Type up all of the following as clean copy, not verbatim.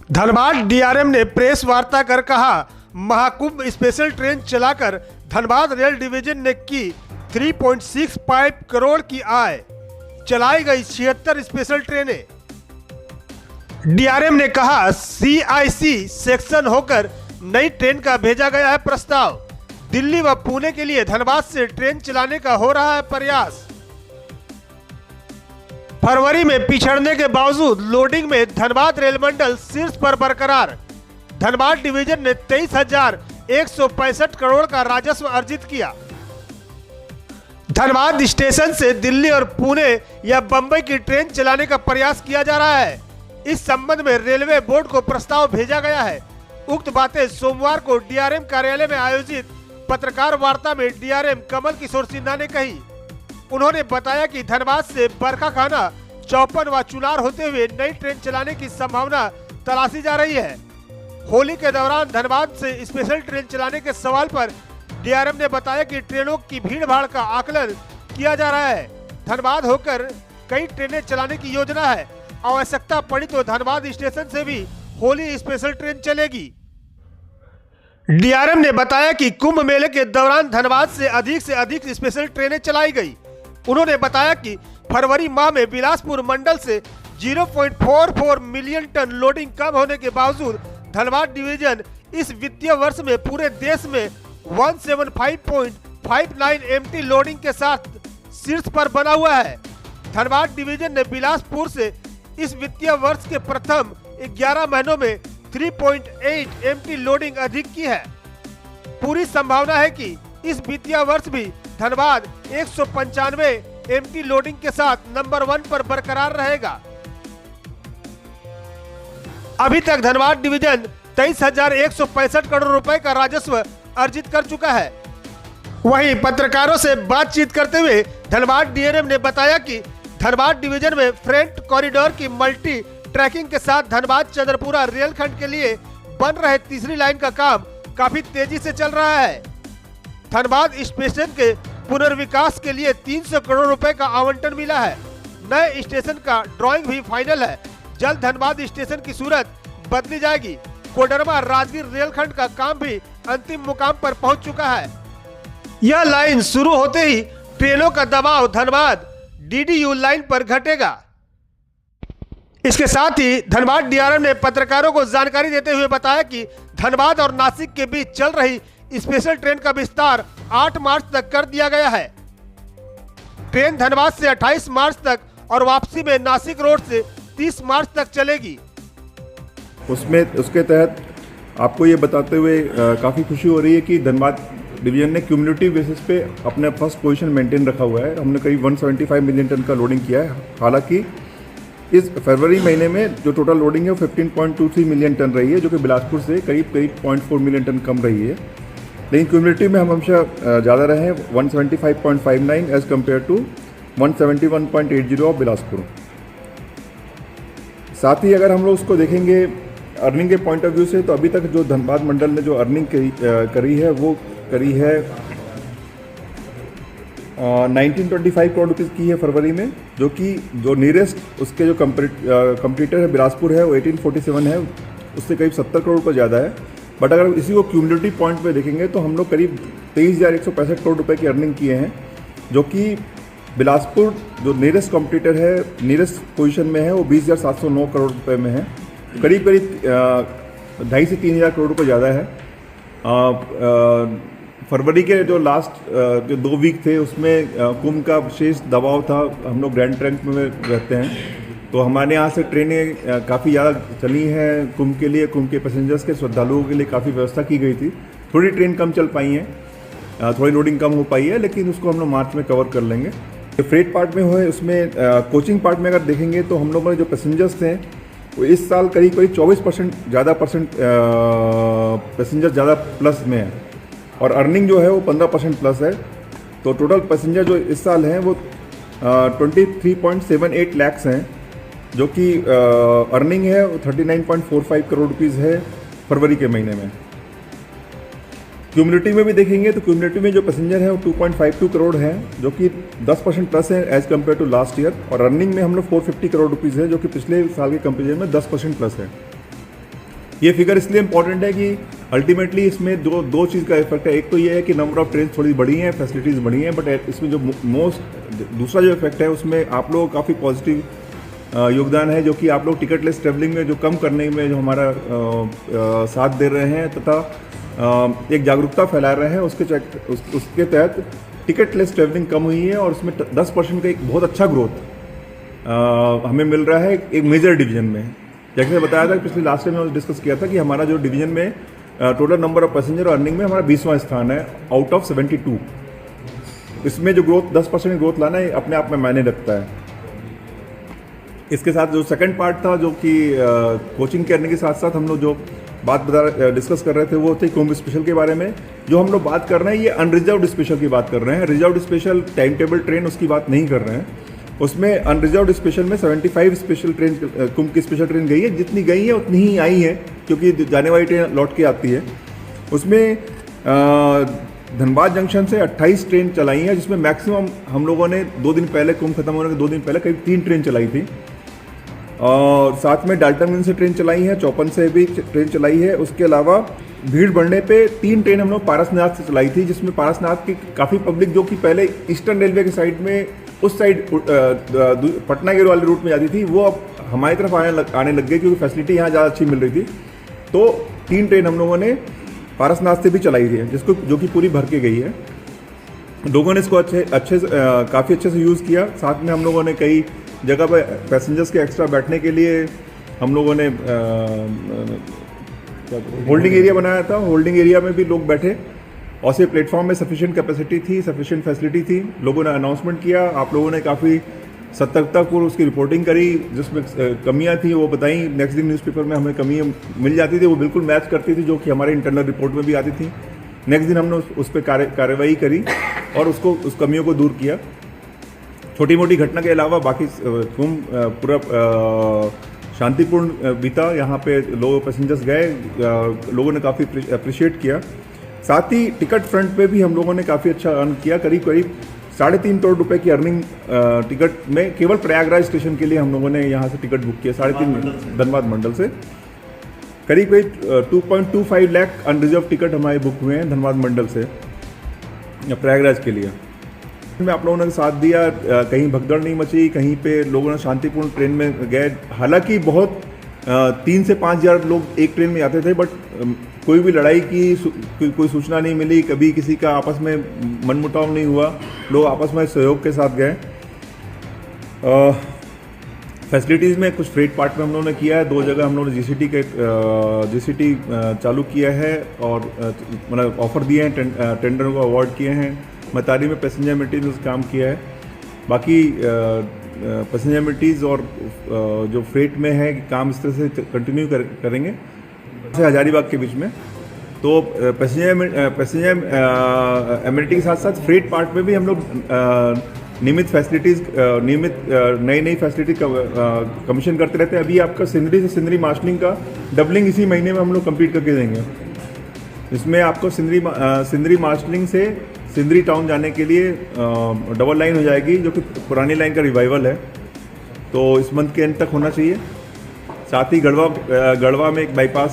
Dhanbad DRM ने press वार्ता कर कहा, महाकुंभ स्पेशल ट्रेन चलाकर धनबाद रेल डिवीजन ने की 3.65 करोड़ की आय, चलाई गई 76 स्पेशल ट्रेनें। डीआरएम ने कहा, सीआईसी सेक्शन होकर नई ट्रेन का भेजा गया है प्रस्ताव। दिल्ली व पुणे के लिए धनबाद से ट्रेन चलाने का हो रहा है प्रयास। फरवरी में पिछड़ने के बावजूद लोडिंग में धनबाद रेल मंडल शीर्ष पर बरकरार। धनबाद डिवीजन ने 23,165 करोड़ का राजस्व अर्जित किया। धनबाद स्टेशन से दिल्ली और पुणे या बंबई की ट्रेन चलाने का प्रयास किया जा रहा है। इस संबंध में रेलवे बोर्ड को प्रस्ताव भेजा गया है। उक्त बातें सोमवार को डीआरएम कार्यालय में आयोजित पत्रकार वार्ता में डीआरएम कमल किशोर सिन्हा ने कही। उन्होंने बताया कि धनबाद से बरकाखाना, चौपन व चुनार होते हुए नई ट्रेन चलाने की संभावना तलाशी जा रही है। होली के दौरान धनबाद से स्पेशल ट्रेन चलाने के सवाल पर डीआरएम ने बताया कि ट्रेनों की भीड़-भाड़ का आकलन किया जा रहा है। धनबाद होकर कई ट्रेनें चलाने की योजना है। आवश्यकता पड़ी तो धनबाद स्टेशन से भी होली स्पेशल ट्रेन चलेगी। डीआरएम ने बताया कि कुंभ मेले के दौरान धनबाद से अधिक स्पेशल ट्रेनें चलाई गई। उन्होंने बताया कि फरवरी माह में बिलासपुर मंडल से 0.44 मिलियन टन लोडिंग कम होने के बावजूद धनबाद डिवीजन इस वित्तीय वर्ष में पूरे देश में 175.59 एमटी लोडिंग के साथ शीर्ष पर बना हुआ है। धनबाद डिवीजन ने बिलासपुर से इस वित्तीय वर्ष के प्रथम 11 महीनों में 3.8 एमटी लोडिंग अधिक की है। पूरी संभावना है कि इस वित्तीय वर्ष भी धनबाद 195 एमटी लोडिंग के साथ नंबर 1 पर बरकरार रहेगा। अभी तक धनबाद डिवीजन 23,165 करोड़ रुपए का राजस्व अर्जित कर चुका है। वहीं पत्रकारों से बातचीत करते हुए धनबाद डीआरएम ने बताया कि धनबाद डिवीजन में फ्रेट कॉरिडोर की मल्टी ट्रैकिंग के साथ धनबाद चंद्रपुरा रेलखंड के लिए बन रहे तीसरी लाइन का काम काफी तेजी से चल रहा है। धनबाद स्टेशन के पुनर्विकास के लिए 300 करोड़ रुपए का आवंटन मिला है। नए स्टेशन का ड्राइंग भी फाइनल है। जल्द धनबाद स्टेशन की सूरत बदली जाएगी। कोडरमा राजगीर रेलखंड का काम भी अंतिम मुकाम पर पहुंच चुका है। यह लाइन शुरू होते ही ट्रेनों का दबाव धनबाद डीडीयू लाइन पर घटेगा। इसके साथ ही धनबाद डीआरएम ने पत्रकारों को जानकारी देते हुए बताया कि धनबाद और नासिक के बीच चल रही स्पेशल ट्रेन का विस्तार 8 मार्च तक कर दिया गया है। ट्रेन धनबाद से 28 मार्च तक और वापसी में नासिक रोड से 30 मार्च तक चलेगी। उसके तहत आपको ये बताते हुए काफ़ी खुशी हो रही है कि धनबाद डिवीजन ने क्यूमुलेटिव बेसिस पे अपना फर्स्ट पोजीशन मेंटेन रखा हुआ है। हमने करीब 175 मिलियन टन का लोडिंग किया है। हालांकि इस फरवरी महीने में जो टोटल लोडिंग है वो 15.23 मिलियन टन रही है, जो कि बिलासपुर से करीब 0.4 मिलियन टन कम रही है। लेकिन क्यूमुलेटिव में हम हमेशा ज़्यादा रहे हैं, 175.59 as compare to 171.80 of Bilaspur. साथ ही अगर हम लोग उसको देखेंगे अर्निंग के पॉइंट ऑफ व्यू से, तो अभी तक जो धनबाद मंडल ने जो अर्निंग करी है वो करी है 1925 करोड़ रुपीज़ की है फरवरी में, जो कि जो नियरेस्ट उसके जो कंपटीटर है बिलासपुर है वो 1847 है, उससे करीब 70 करोड़ रुपये ज़्यादा है। बट अगर इसी को क्यूमुलेटिव पॉइंट पे देखेंगे तो हम लोग करीब 23,165 करोड़ रुपए की अर्निंग किए हैं, जो कि बिलासपुर जो नियरेस्ट कंपटीटर है, नियरेस्ट पोजीशन में है, वो 20,709 करोड़ रुपए में है। करीब 2,500 से 3,000 करोड़ रुपये ज़्यादा है। फरवरी के जो लास्ट जो 2 वीक थे उसमें कुंभ का विशेष दबाव था। हम लोग ग्रैंड ट्रंक में रहते हैं, तो हमारे यहाँ से ट्रेनें काफ़ी ज़्यादा चली हैं कुंभ के लिए। कुंभ के पैसेंजर्स के श्रद्धालुओं के लिए काफ़ी व्यवस्था की गई थी। थोड़ी ट्रेन कम चल पाई हैं, थोड़ी लोडिंग कम हो पाई है, लेकिन उसको हम लोग मार्च में कवर कर लेंगे। फ्रेट पार्ट में हुए, उसमें कोचिंग पार्ट में अगर देखेंगे तो हम लोगों ने जो पैसेंजर्स थे वो इस साल करीब 24% ज़्यादा पैसेंजर ज़्यादा प्लस में है, और अर्निंग जो है वो 15% प्लस है। तो टोटल पैसेंजर जो इस साल हैं वो 23.78 लाख हैं, जो कि अर्निंग है वो 39.45 करोड़ रुपीज़ है फरवरी के महीने में। क्यूमुलेटिव में भी देखेंगे तो क्यूमुलेटिव में जो पैसेंजर है वो 2.52 करोड़ हैं, जो कि 10% प्लस है as compare to last year, और अर्निंग में हम लोग 450 करोड़ रुपीज़ है, जो कि पिछले साल के कंपेरिजन में 10% प्लस है। ये फिगर इसलिए इंपॉर्टेंट है कि अल्टीमेटली इसमें दो चीज़ का इफेक्ट है। एक तो ये है कि नंबर ऑफ ट्रेन थोड़ी बढ़ी हैं, फैसिलिटीज़ बढ़ी हैं, बट इसमें जो दूसरा जो इफेक्ट है उसमें आप लोगों का काफ़ी पॉजिटिव योगदान है, जो कि आप लोग टिकटलेस ट्रैवलिंग में जो कम करने में जो हमारा साथ दे रहे हैं तथा एक जागरूकता फैला रहे हैं। उसके तहत टिकटलेस ट्रैवलिंग कम हुई है और उसमें 10% का एक बहुत अच्छा ग्रोथ हमें मिल रहा है एक मेजर डिवीजन में। जैसे बताया था पिछले लास्ट टाइम में डिस्कस किया था कि हमारा जो डिवीजन में total number of passenger earning में हमारा 20वां स्थान है आउट ऑफ 72। इसमें जो ग्रोथ 10% ग्रोथ लाना है अपने आप में मायने रखता है। इसके साथ जो सेकंड पार्ट था, जो कि कोचिंग करने के साथ साथ हम लोग जो बात डिस्कस कर रहे थे वो थे कुंभ स्पेशल के बारे में। जो हम लोग बात कर रहे हैं ये अनरिजर्व्ड स्पेशल की बात कर रहे हैं। Reserved special time table train उसकी बात नहीं कर रहे हैं। उसमें अनरिजर्व्ड स्पेशल में 75 स्पेशल ट्रेन कुंभ की स्पेशल ट्रेन गई है। जितनी गई है उतनी ही आई है, क्योंकि जाने वाली ट्रेन लौट के आती है। उसमें धनबाद जंक्शन से 28 ट्रेन चलाई हैं, जिसमें मैक्सिमम हम लोगों ने 2 दिन पहले, कुंभ खत्म होने के 2 दिन पहले करीब 3 ट्रेन चलाई थी। और साथ में डाल्टनगंज से ट्रेन चलाई है, चौपन से भी ट्रेन चलाई है। उसके अलावा भीड़ बढ़ने पे 3 ट्रेन हम लोग पारसनाथ से चलाई थी, जिसमें पारसनाथ की काफ़ी पब्लिक जो कि पहले ईस्टर्न रेलवे के साइड में उस साइड पटना के वाले रूट में जाती थी, वो अब हमारी तरफ आने लग गई, क्योंकि फैसिलिटी यहाँ ज़्यादा अच्छी मिल रही थी। तो 3 ट्रेन हम लोगों ने पारसनाथ से भी चलाई थी, जो कि पूरी भर के गई है। लोगों ने इसको काफ़ी अच्छे से यूज़ किया। साथ में हम लोगों ने कई जगह पर पैसेंजर्स के एक्स्ट्रा बैठने के लिए हम लोगों ने होल्डिंग एरिया बनाया था। होल्डिंग एरिया में भी लोग बैठे और सिर्फ प्लेटफॉर्म में सफिशिएंट कैपेसिटी थी, सफिशिएंट फैसिलिटी थी। लोगों ने अनाउंसमेंट किया, आप लोगों ने काफ़ी सतर्कतापूर्व उसकी रिपोर्टिंग करी, जिसमें कमियां थी वो बताई। नेक्स्ट दिन न्यूज़पेपर में हमें कमियां मिल जाती थी, वो बिल्कुल मैच करती थी जो कि हमारे इंटरनल रिपोर्ट में भी आती थी। नेक्स्ट दिन हमने उस पर कार्रवाई करी और उस कमियों को दूर किया। छोटी मोटी घटना के अलावा बाकी कुंभ पूरा शांतिपूर्ण बीता। यहाँ पे लोग पैसेंजर्स गए, लोगों ने काफ़ी अप्रिशिएट किया। साथ ही टिकट फ्रंट पे भी हम लोगों ने काफ़ी अच्छा अर्न किया। करीब 3.5 करोड़ रुपए की अर्निंग टिकट में केवल प्रयागराज स्टेशन के लिए हम लोगों ने यहाँ से टिकट बुक किया। 3.5 धनबाद मंडल से करीब 2.25 लाख अनरिजर्व टिकट हमारे बुक हुए हैं धनबाद मंडल से प्रयागराज के लिए। में आप लोगों ने साथ दिया, कहीं भगदड़ नहीं मची, कहीं पे लोगों ने शांतिपूर्ण ट्रेन में गए। हालांकि बहुत 3 से 5 हज़ार लोग एक ट्रेन में आते थे, बट कोई भी लड़ाई की कोई सूचना नहीं मिली, कभी किसी का आपस में मनमुटाव नहीं हुआ, लोग आपस में सहयोग के साथ गए। फैसिलिटीज़ में कुछ फ्रेट पार्ट में हम लोगों ने किया है। 2 जगह हम लोगों ने जीसीटी चालू किया है और मतलब ऑफर दिए हैं, टेंडर को अवार्ड किए हैं। मतारी में पैसेंजर एमिनिटीज़ काम किया है। बाकी पैसेंजर एमिनिटीज़ और जो फ्रेट में है काम इस तरह से कंटिन्यू करेंगे हजारीबाग के बीच में। तो पैसेंजर एमिनिटी के साथ साथ फ्रेट पार्ट में भी हम लोग नियमित फैसिलिटीज़ नई फैसिलिटी कमीशन करते रहते हैं। अभी आपका सिंदरी से सिंदरी मार्शलिंग का डबलिंग इसी महीने में हम लोग कंप्लीट करके देंगे। इसमें आपको सिंदरी मार्शलिंग से सिंदरी टाउन जाने के लिए डबल लाइन हो जाएगी, जो कि पुरानी लाइन का रिवाइवल है, तो इस मंथ के एंड तक होना चाहिए। साथ ही गढ़वा में एक बाईपास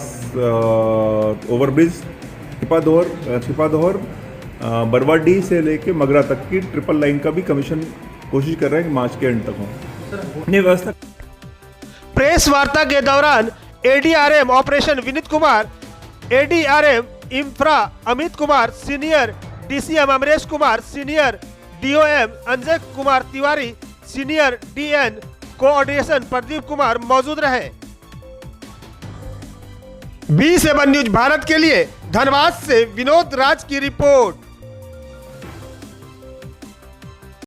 ओवरब्रिज, छिपादोहर बरवाडी से लेके मगरा तक की ट्रिपल लाइन का भी कमीशन कोशिश कर रहे हैं कि मार्च के एंड तक हो। व्यवस्था प्रेस वार्ता के दौरान ADRM operation Vineet Kumar, ADRM infra Amit Kumar, senior DCM Amresh Kumar, senior DOM Anjay Kumar Tiwari, senior DN coordination Pradeep Kumar मौजूद रहे। B7 न्यूज भारत के लिए धनबाद से विनोद राज की रिपोर्ट।